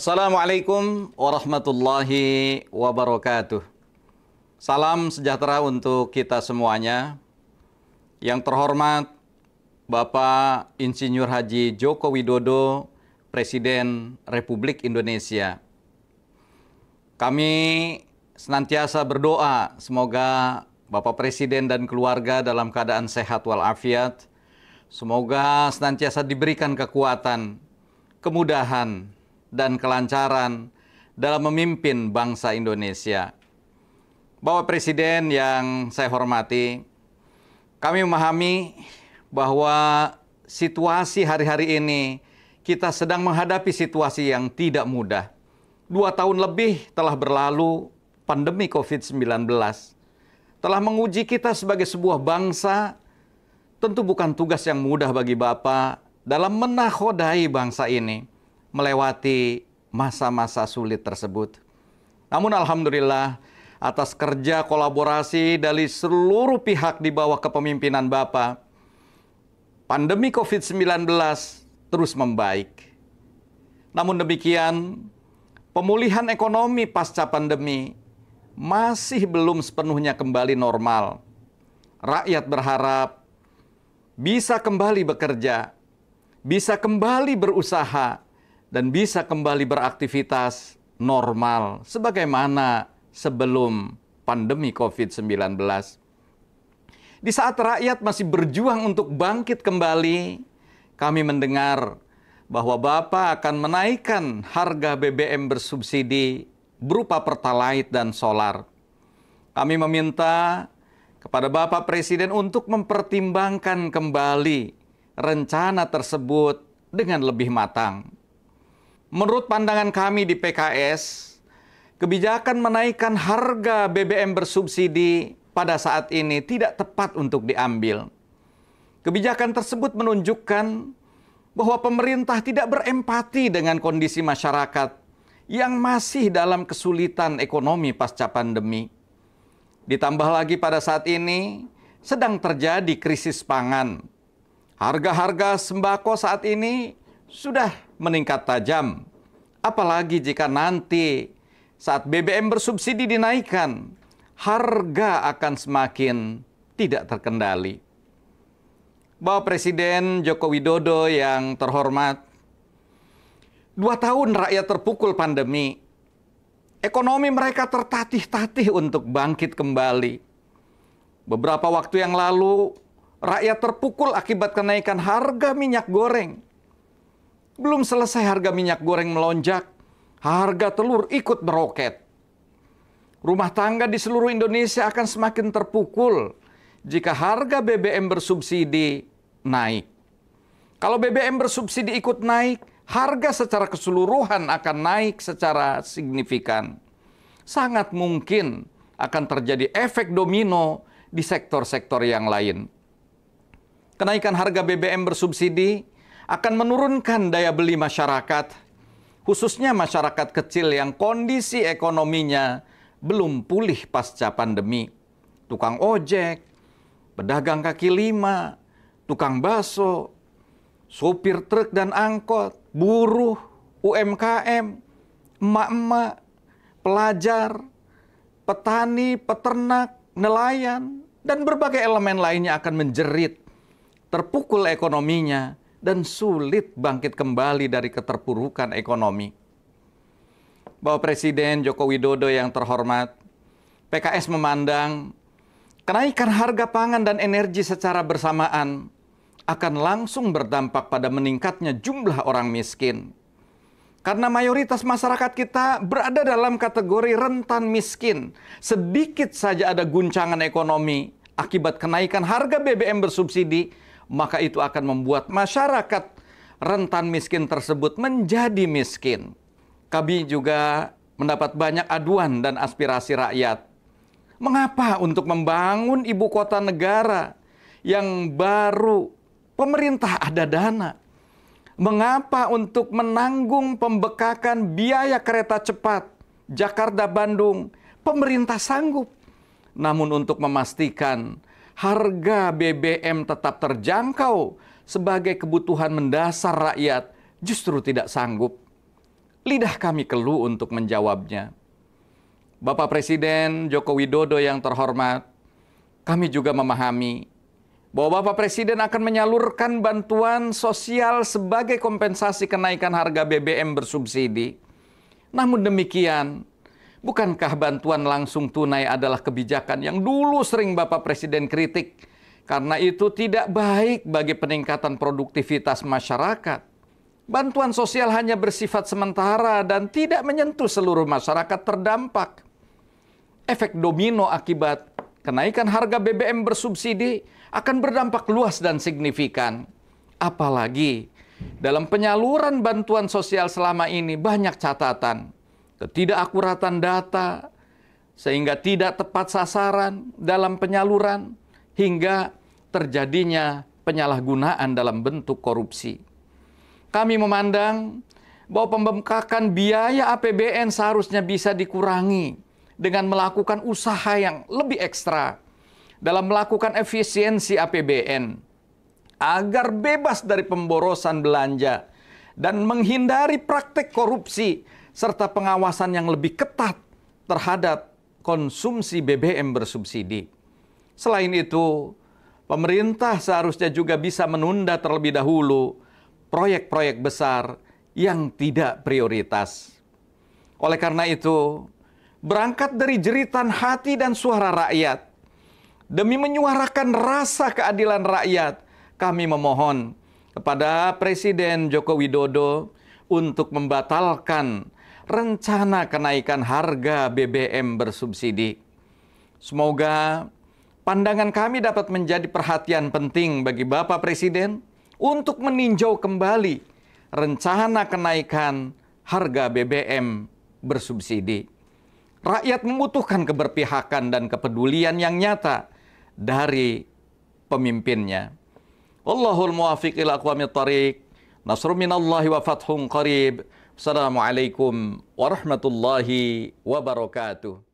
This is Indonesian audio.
Assalamualaikum warahmatullahi wabarakatuh. Salam sejahtera untuk kita semuanya. Yang terhormat Bapak Insinyur Haji Joko Widodo, Presiden Republik Indonesia. Kami senantiasa berdoa semoga Bapak Presiden dan keluarga dalam keadaan sehat walafiat. Semoga senantiasa diberikan kekuatan, kemudahan, dan kelancaran dalam memimpin bangsa Indonesia. Bapak Presiden yang saya hormati, kami memahami bahwa situasi hari-hari ini kita sedang menghadapi situasi yang tidak mudah. 2 tahun lebih telah berlalu, pandemi COVID-19 telah menguji kita sebagai sebuah bangsa. Tentu bukan tugas yang mudah bagi Bapak dalam menakodai bangsa ini melewati masa-masa sulit tersebut. Namun alhamdulillah atas kerja kolaborasi dari seluruh pihak di bawah kepemimpinan Bapak, pandemi COVID-19 terus membaik. Namun demikian, pemulihan ekonomi pasca pandemi masih belum sepenuhnya kembali normal. Rakyat berharap bisa kembali bekerja, bisa kembali berusaha, dan bisa kembali beraktivitas normal sebagaimana sebelum pandemi COVID-19. Di saat rakyat masih berjuang untuk bangkit kembali, kami mendengar bahwa Bapak akan menaikkan harga BBM bersubsidi berupa Pertalite dan solar. Kami meminta kepada Bapak Presiden untuk mempertimbangkan kembali rencana tersebut dengan lebih matang. Menurut pandangan kami di PKS, kebijakan menaikkan harga BBM bersubsidi pada saat ini tidak tepat untuk diambil. Kebijakan tersebut menunjukkan bahwa pemerintah tidak berempati dengan kondisi masyarakat yang masih dalam kesulitan ekonomi pasca pandemi. Ditambah lagi pada saat ini sedang terjadi krisis pangan. Harga-harga sembako saat ini sudah meningkat tajam. Apalagi jika nanti saat BBM bersubsidi dinaikkan, harga akan semakin tidak terkendali. Bapak Presiden Joko Widodo yang terhormat, 2 tahun rakyat terpukul pandemi. Ekonomi mereka tertatih-tatih untuk bangkit kembali. Beberapa waktu yang lalu, rakyat terpukul akibat kenaikan harga minyak goreng. Belum selesai harga minyak goreng melonjak, harga telur ikut meroket. Rumah tangga di seluruh Indonesia akan semakin terpukul jika harga BBM bersubsidi naik. Kalau BBM bersubsidi ikut naik, harga secara keseluruhan akan naik secara signifikan. Sangat mungkin akan terjadi efek domino di sektor-sektor yang lain. Kenaikan harga BBM bersubsidi akan menurunkan daya beli masyarakat, khususnya masyarakat kecil yang kondisi ekonominya belum pulih pasca pandemi. Tukang ojek, pedagang kaki lima, tukang bakso, sopir truk dan angkot, buruh, UMKM, emak-emak, pelajar, petani, peternak, nelayan, dan berbagai elemen lainnya akan menjerit, terpukul ekonominya, dan sulit bangkit kembali dari keterpurukan ekonomi. Bapak Presiden Joko Widodo yang terhormat, PKS memandang kenaikan harga pangan dan energi secara bersamaan akan langsung berdampak pada meningkatnya jumlah orang miskin. Karena mayoritas masyarakat kita berada dalam kategori rentan miskin. Sedikit saja ada guncangan ekonomi akibat kenaikan harga BBM bersubsidi, maka itu akan membuat masyarakat rentan miskin tersebut menjadi miskin. Kami juga mendapat banyak aduan dan aspirasi rakyat. Mengapa untuk membangun ibu kota negara yang baru pemerintah ada dana? Mengapa untuk menanggung pembekakan biaya kereta cepat Jakarta-Bandung pemerintah sanggup? Namun untuk memastikan harga BBM tetap terjangkau sebagai kebutuhan mendasar rakyat justru tidak sanggup. lidah kami keluh untuk menjawabnya. Bapak Presiden Joko Widodo yang terhormat, kami juga memahami bahwa Bapak Presiden akan menyalurkan bantuan sosial sebagai kompensasi kenaikan harga BBM bersubsidi. Namun demikian, bukankah bantuan langsung tunai adalah kebijakan yang dulu sering Bapak Presiden kritik karena itu tidak baik bagi peningkatan produktivitas masyarakat? Bantuan sosial hanya bersifat sementara dan tidak menyentuh seluruh masyarakat terdampak. Efek domino akibat kenaikan harga BBM bersubsidi akan berdampak luas dan signifikan. Apalagi dalam penyaluran bantuan sosial selama ini banyak catatan, ketidakakuratan data, sehingga tidak tepat sasaran dalam penyaluran, hingga terjadinya penyalahgunaan dalam bentuk korupsi. Kami memandang bahwa pembengkakan biaya APBN seharusnya bisa dikurangi dengan melakukan usaha yang lebih ekstra dalam melakukan efisiensi APBN agar bebas dari pemborosan belanja dan menghindari praktek korupsi serta pengawasan yang lebih ketat terhadap konsumsi BBM bersubsidi. Selain itu, pemerintah seharusnya juga bisa menunda terlebih dahulu proyek-proyek besar yang tidak prioritas. Oleh karena itu, berangkat dari jeritan hati dan suara rakyat, demi menyuarakan rasa keadilan rakyat, kami memohon kepada Presiden Joko Widodo untuk membatalkan rencana kenaikan harga BBM bersubsidi. Semoga pandangan kami dapat menjadi perhatian penting bagi Bapak Presiden untuk meninjau kembali rencana kenaikan harga BBM bersubsidi. Rakyat membutuhkan keberpihakan dan kepedulian yang nyata dari pemimpinnya. Wallahul muwaffiq ila aqwamit thariq. Nasrun minallahi wa fathun qarib. Assalamualaikum warahmatullahi wabarakatuh.